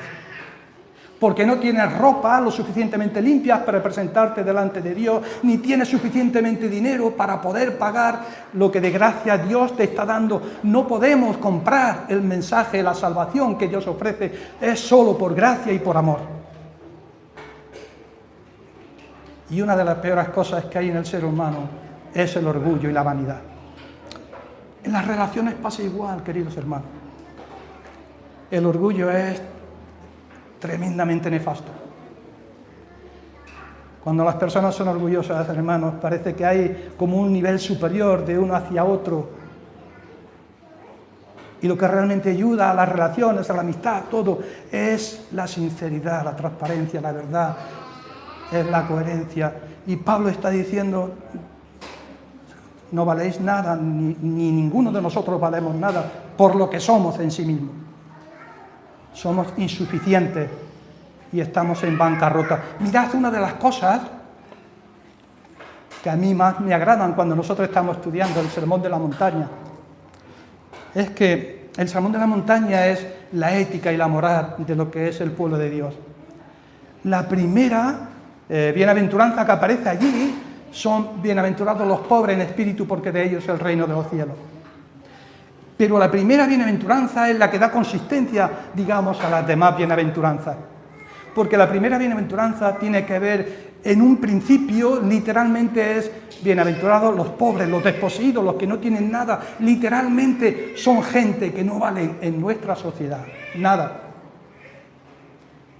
Porque no tienes ropa lo suficientemente limpia para presentarte delante de Dios, ni tienes suficientemente dinero para poder pagar lo que de gracia Dios te está dando. No podemos comprar el mensaje, la salvación que Dios ofrece, es solo por gracia y por amor. Y una de las peores cosas que hay en el ser humano es el orgullo y la vanidad. En las relaciones pasa igual, queridos hermanos. El orgullo es tremendamente nefasto. Cuando las personas son orgullosas, hermanos, parece que hay como un nivel superior de uno hacia otro. Y lo que realmente ayuda a las relaciones, a la amistad, todo, es la sinceridad, la transparencia, la verdad, es la coherencia. Y Pablo está diciendo: no valéis nada, ni ninguno de nosotros valemos nada por lo que somos en sí mismos. Somos insuficientes y estamos en bancarrota. Mirad, una de las cosas que a mí más me agradan cuando nosotros estamos estudiando el Sermón de la Montaña es que el Sermón de la Montaña es la ética y la moral de lo que es el pueblo de Dios. La primera bienaventuranza que aparece allí son: bienaventurados los pobres en espíritu, porque de ellos es el reino de los cielos. Pero la primera bienaventuranza es la que da consistencia, digamos, a las demás bienaventuranzas. Porque la primera bienaventuranza tiene que ver, en un principio, literalmente es: bienaventurados los pobres, los desposeídos, los que no tienen nada. Literalmente son gente que no valen en nuestra sociedad, nada.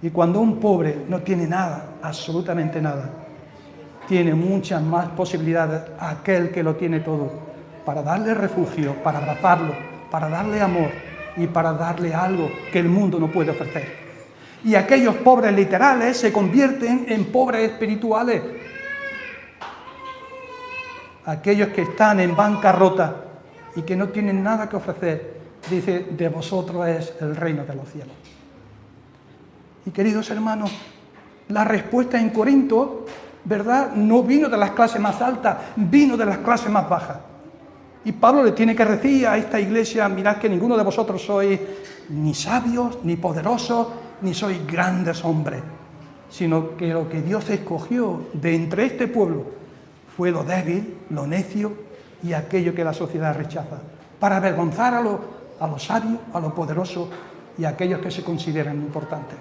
Y cuando un pobre no tiene nada, absolutamente nada, tiene muchas más posibilidades aquel que lo tiene todo, para darle refugio, para abrazarlo, para darle amor y para darle algo que el mundo no puede ofrecer. Y aquellos pobres literales se convierten en pobres espirituales. Aquellos que están en bancarrota y que no tienen nada que ofrecer, dice: de vosotros es el reino de los cielos. Y, queridos hermanos, la respuesta en Corinto ¿verdad? No vino de las clases más altas, vino de las clases más bajas. Y Pablo le tiene que decir a esta iglesia, mirad que ninguno de vosotros sois ni sabios, ni poderosos, ni sois grandes hombres, sino que lo que Dios escogió de entre este pueblo fue lo débil, lo necio y aquello que la sociedad rechaza, para avergonzar a los sabios, a los poderosos y a aquellos que se consideran importantes.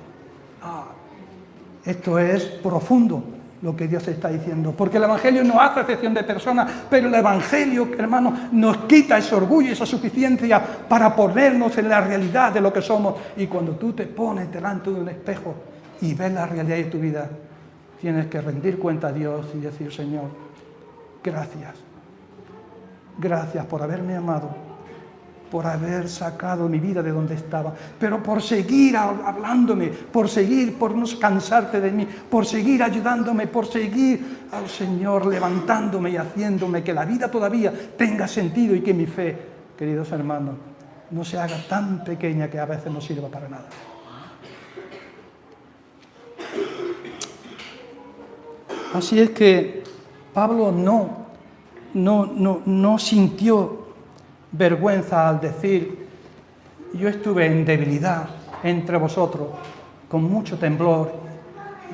Esto es profundo lo que Dios está diciendo, porque el Evangelio no hace excepción de personas, pero el Evangelio, hermanos, nos quita ese orgullo, esa suficiencia para ponernos en la realidad de lo que somos. Y cuando tú te pones delante de un espejo y ves la realidad de tu vida, tienes que rendir cuenta a Dios y decir: Señor, gracias. Gracias por haberme amado, por haber sacado mi vida de donde estaba, pero por seguir hablándome, por no cansarte de mí, por seguir ayudándome, por seguir al Señor levantándome y haciéndome que la vida todavía tenga sentido y que mi fe, queridos hermanos, no se haga tan pequeña que a veces no sirva para nada. Así es que Pablo no sintió vergüenza al decir: yo estuve en debilidad entre vosotros, con mucho temblor,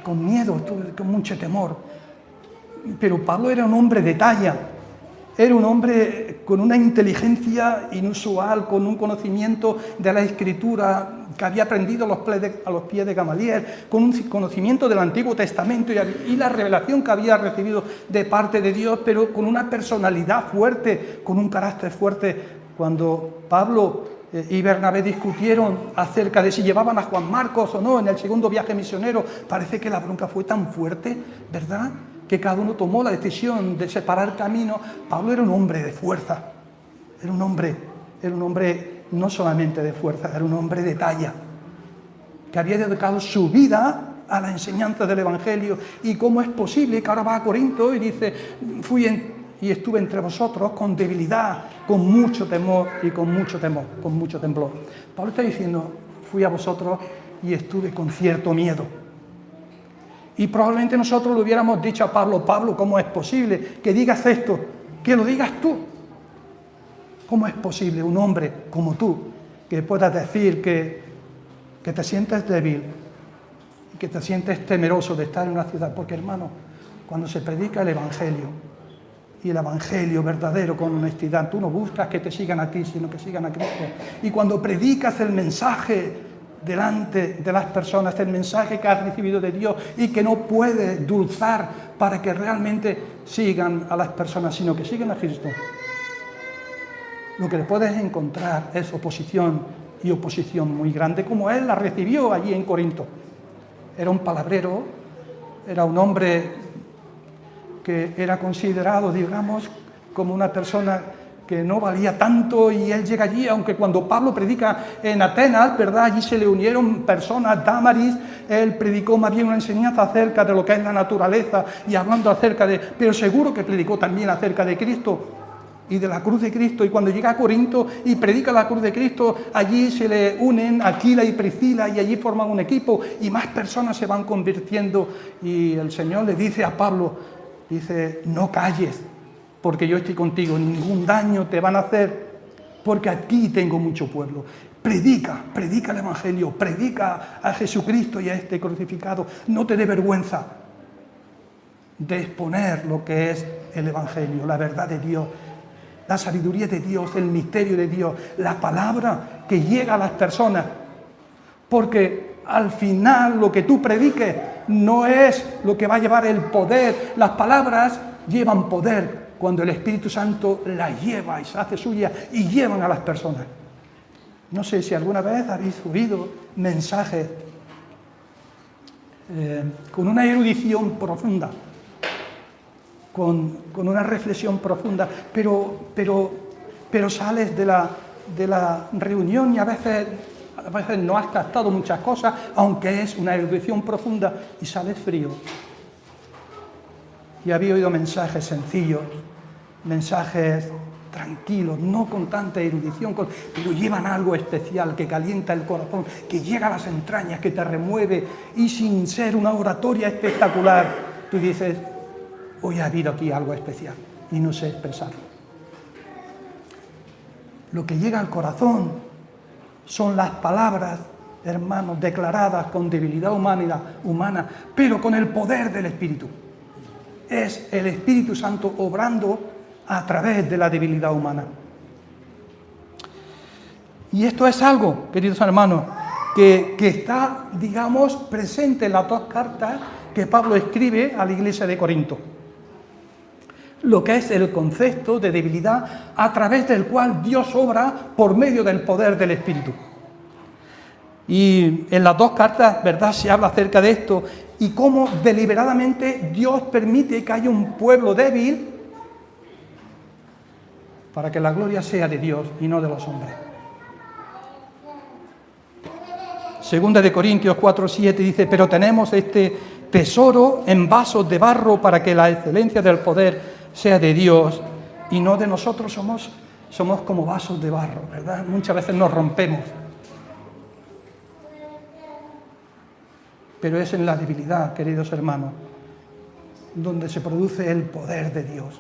con miedo, estuve con mucho temor. Pero Pablo era un hombre de talla, era un hombre con una inteligencia inusual, con un conocimiento de la Escritura que había aprendido a los pies de Gamaliel, con un conocimiento del Antiguo Testamento y la revelación que había recibido de parte de Dios, pero con una personalidad fuerte, con un carácter fuerte. Cuando Pablo y Bernabé discutieron acerca de si llevaban a Juan Marcos o no en el segundo viaje misionero, parece que la bronca fue tan fuerte, ¿verdad?, que cada uno tomó la decisión de separar caminos. Pablo era un hombre de fuerza, era un hombre no solamente de fuerza, era un hombre de talla, que había dedicado su vida a la enseñanza del Evangelio. ¿Y cómo es posible que ahora va a Corinto y dice: y estuve entre vosotros con debilidad, con mucho temor y con mucho temblor? Pablo está diciendo: fui a vosotros y estuve con cierto miedo. Y probablemente nosotros le hubiéramos dicho a Pablo: Pablo, ¿cómo es posible que digas esto? Que lo digas tú. ¿Cómo es posible un hombre como tú que puedas decir que te sientes débil, que te sientes temeroso de estar en una ciudad? Porque, hermano, cuando se predica el Evangelio, y el Evangelio verdadero con honestidad, tú no buscas que te sigan a ti, sino que sigan a Cristo. Y cuando predicas el mensaje delante de las personas, el mensaje que has recibido de Dios y que no puedes dulzar para que realmente sigan a las personas, sino que sigan a Cristo, lo que le puedes encontrar es oposición, y oposición muy grande, como él la recibió allí en Corinto. Era un palabrero, era un hombre que era considerado, digamos, como una persona que no valía tanto, y él llega allí, aunque cuando Pablo predica en Atenas, ¿verdad?, allí se le unieron personas, Dámaris, él predicó más bien una enseñanza acerca de lo que es la naturaleza y hablando acerca pero seguro que predicó también acerca de Cristo y de la cruz de Cristo. Y cuando llega a Corinto y predica la cruz de Cristo, allí se le unen Aquila y Priscila y allí forman un equipo y más personas se van convirtiendo. Y el Señor le dice a Pablo, dice: no calles, porque yo estoy contigo, ningún daño te van a hacer, porque aquí tengo mucho pueblo. Predica el Evangelio, predica a Jesucristo y a este crucificado. No te dé vergüenza de exponer lo que es el Evangelio, la verdad de Dios, la sabiduría de Dios, el misterio de Dios, la palabra que llega a las personas. Porque al final lo que tú prediques no es lo que va a llevar el poder. Las palabras llevan poder cuando el Espíritu Santo las lleva y se hace suya y llevan a las personas. No sé si alguna vez habéis oído mensajes con una erudición profunda, con una reflexión profunda, pero sales de la reunión y a veces no has captado muchas cosas, aunque es una erudición profunda, y sales frío. Y había oído mensajes sencillos, mensajes tranquilos, no con tanta erudición, pero llevan algo especial que calienta el corazón, que llega a las entrañas, que te remueve, y sin ser una oratoria espectacular, tú dices: hoy ha habido aquí algo especial y no sé expresarlo. Lo que llega al corazón son las palabras, hermanos, declaradas con debilidad humana, pero con el poder del Espíritu. Es el Espíritu Santo obrando a través de la debilidad humana. Y esto es algo, queridos hermanos, que está, digamos, presente en las dos cartas que Pablo escribe a la iglesia de Corinto. Lo que es el concepto de debilidad a través del cual Dios obra por medio del poder del Espíritu. Y en las dos cartas, ¿verdad?, se habla acerca de esto y cómo deliberadamente Dios permite que haya un pueblo débil para que la gloria sea de Dios y no de los hombres. Segunda de Corintios 4:7 dice: pero tenemos este tesoro en vasos de barro para que la excelencia del poder sea de Dios y no de nosotros. Somos como vasos de barro, ¿verdad? Muchas veces nos rompemos. Pero es en la debilidad, queridos hermanos, donde se produce el poder de Dios.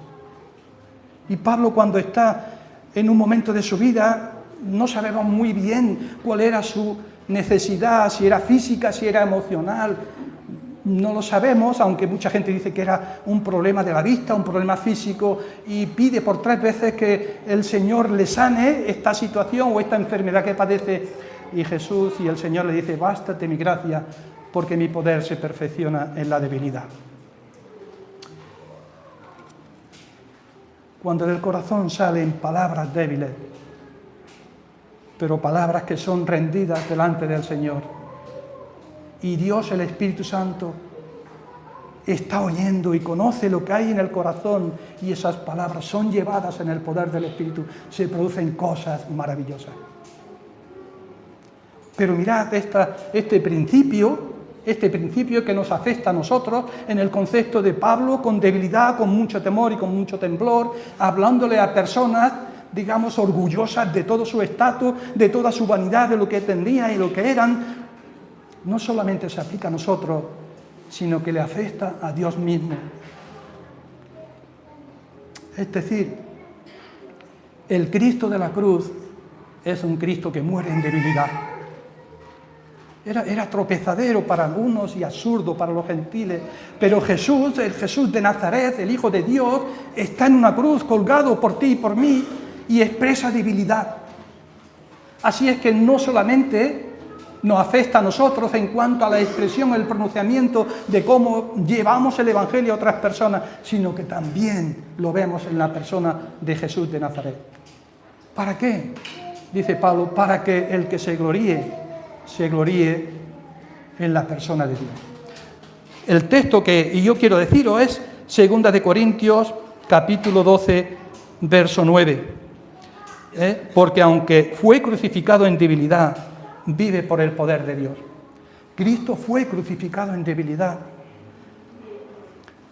Y Pablo, cuando está en un momento de su vida, no sabemos muy bien cuál era su necesidad, si era física, si era emocional. No lo sabemos, aunque mucha gente dice que era un problema de la vista, un problema físico, y pide por 3 veces que el Señor le sane esta situación o esta enfermedad que padece. Y Jesús y el Señor le dice: bástate mi gracia, porque mi poder se perfecciona en la debilidad. Cuando del corazón salen palabras débiles, pero palabras que son rendidas delante del Señor, y Dios, el Espíritu Santo, está oyendo y conoce lo que hay en el corazón, y esas palabras son llevadas en el poder del Espíritu, se producen cosas maravillosas. Pero mirad este principio que nos afecta a nosotros en el concepto de Pablo, con debilidad, con mucho temor y con mucho temblor, hablándole a personas, digamos, orgullosas de todo su estatus, de toda su vanidad, de lo que tenía y lo que eran. No solamente se aplica a nosotros, sino que le afecta a Dios mismo. Es decir, el Cristo de la cruz es un Cristo que muere en debilidad. Era tropezadero para algunos y absurdo para los gentiles, pero Jesús, el Jesús de Nazaret, el Hijo de Dios, está en una cruz colgado por ti y por mí y expresa debilidad. Así es que no solamente nos afecta a nosotros en cuanto a la expresión, el pronunciamiento de cómo llevamos el Evangelio a otras personas, sino que también lo vemos en la persona de Jesús de Nazaret. ¿Para qué? Dice Pablo: para que el que se gloríe en la persona de Dios. El texto que yo quiero deciros es 2 de Corintios, capítulo 12, verso 9. Porque aunque fue crucificado en debilidad, vive por el poder de Dios. Cristo fue crucificado en debilidad,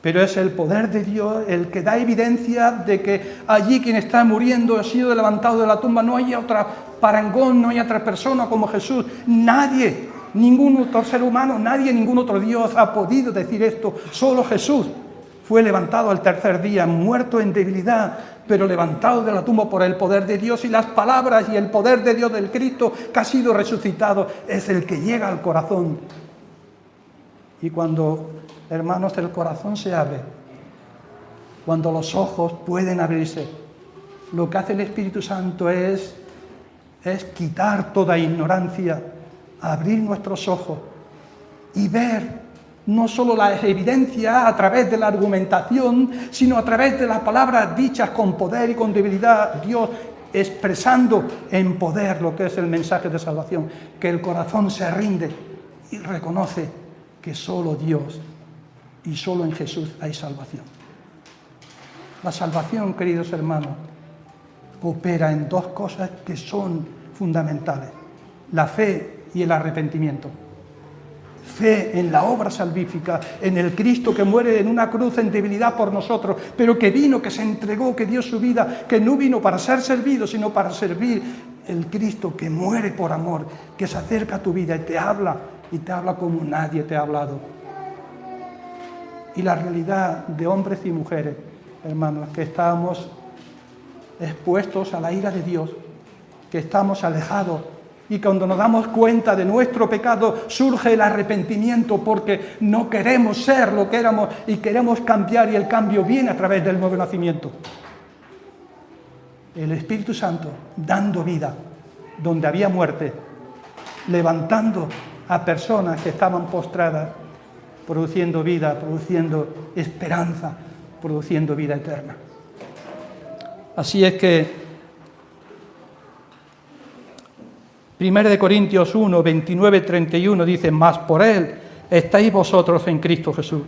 pero es el poder de Dios el que da evidencia de que allí quien está muriendo ha sido levantado de la tumba. No hay otra parangón, no hay otra persona como Jesús. Nadie, ningún otro ser humano, nadie, ningún otro Dios ha podido decir esto. Solo Jesús fue levantado al tercer día, muerto en debilidad, pero levantado de la tumba por el poder de Dios. Y las palabras y el poder de Dios del Cristo que ha sido resucitado es el que llega al corazón. Y cuando, hermanos, el corazón se abre, cuando los ojos pueden abrirse, lo que hace el Espíritu Santo es quitar toda ignorancia, abrir nuestros ojos y ver no solo las evidencias a través de la argumentación, sino a través de las palabras dichas con poder y con debilidad, Dios expresando en poder lo que es el mensaje de salvación, que el corazón se rinde y reconoce que solo Dios y solo en Jesús hay salvación. La salvación, queridos hermanos, opera en 2 cosas que son fundamentales: la fe y el arrepentimiento. Fe en la obra salvífica, en el Cristo que muere en una cruz en debilidad por nosotros, pero que vino, que se entregó, que dio su vida, que no vino para ser servido, sino para servir. El Cristo que muere por amor, que se acerca a tu vida y te habla como nadie te ha hablado. y la realidad de hombres y mujeres, hermanos, que estamos expuestos a la ira de Dios, que estamos alejados, y cuando nos damos cuenta de nuestro pecado surge el arrepentimiento porque no queremos ser lo que éramos y queremos cambiar, y el cambio viene a través del nuevo nacimiento. El Espíritu Santo dando vida donde había muerte, levantando a personas que estaban postradas, produciendo vida, produciendo esperanza, produciendo vida eterna. Así es que 1 Corintios 1, 29, 31 dice: mas por Él estáis vosotros en Cristo Jesús,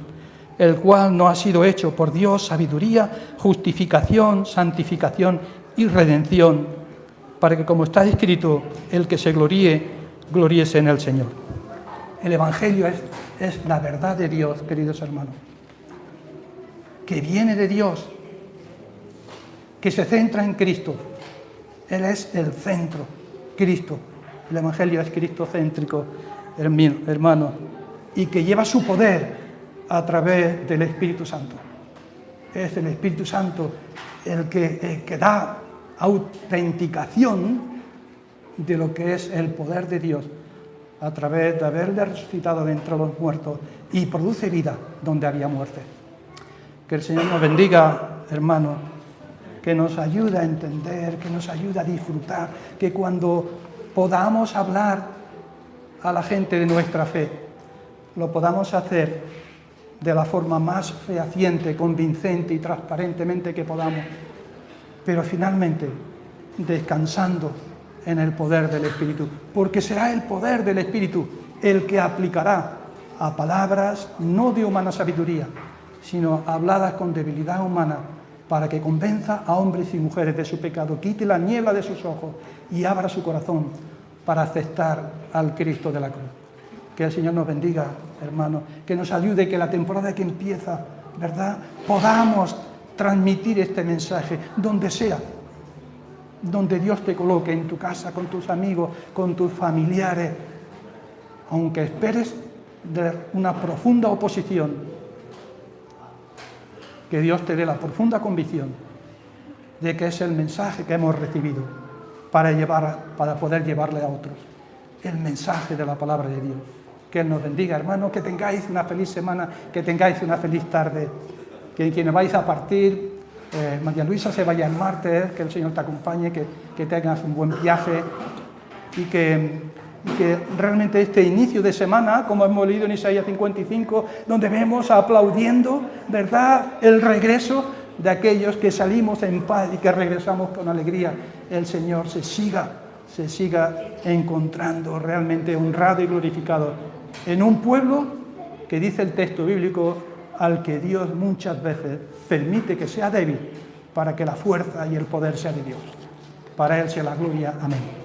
el cual no ha sido hecho por Dios sabiduría, justificación, santificación y redención, para que, como está escrito, el que se gloríe, gloríese en el Señor. El Evangelio es la verdad de Dios, queridos hermanos, que viene de Dios, que se centra en Cristo. Él es el centro, Cristo. El Evangelio es cristocéntrico, hermano, y que lleva su poder a través del Espíritu Santo. Es el Espíritu Santo el que da autenticación de lo que es el poder de Dios a través de haberle resucitado de entre los muertos y produce vida donde había muerte. Que el Señor nos bendiga, hermano, que nos ayude a entender, que nos ayude a disfrutar, que cuando podamos hablar a la gente de nuestra fe, lo podamos hacer de la forma más fehaciente, convincente y transparentemente que podamos, pero finalmente descansando en el poder del Espíritu, porque será el poder del Espíritu el que aplicará a palabras no de humana sabiduría, sino habladas con debilidad humana, para que convenza a hombres y mujeres de su pecado, quite la niebla de sus ojos y abra su corazón para aceptar al Cristo de la cruz. Que el Señor nos bendiga, hermanos, que nos ayude, que la temporada que empieza, ¿verdad?, podamos transmitir este mensaje donde sea, donde Dios te coloque, en tu casa, con tus amigos, con tus familiares, aunque esperes de una profunda oposición, que Dios te dé la profunda convicción de que es el mensaje que hemos recibido para poder llevarle a otros, el mensaje de la palabra de Dios. Que Él nos bendiga, hermanos, que tengáis una feliz semana, que tengáis una feliz tarde, que quienes vais a partir, María Luisa se vaya el martes, que el Señor te acompañe, que tengas un buen viaje y que realmente este inicio de semana, como hemos leído en Isaías 55, donde vemos aplaudiendo, ¿verdad?, el regreso de aquellos que salimos en paz y que regresamos con alegría, el Señor se siga encontrando realmente honrado y glorificado en un pueblo que, dice el texto bíblico, al que Dios muchas veces permite que sea débil para que la fuerza y el poder sea de Dios. Para Él sea la gloria. Amén.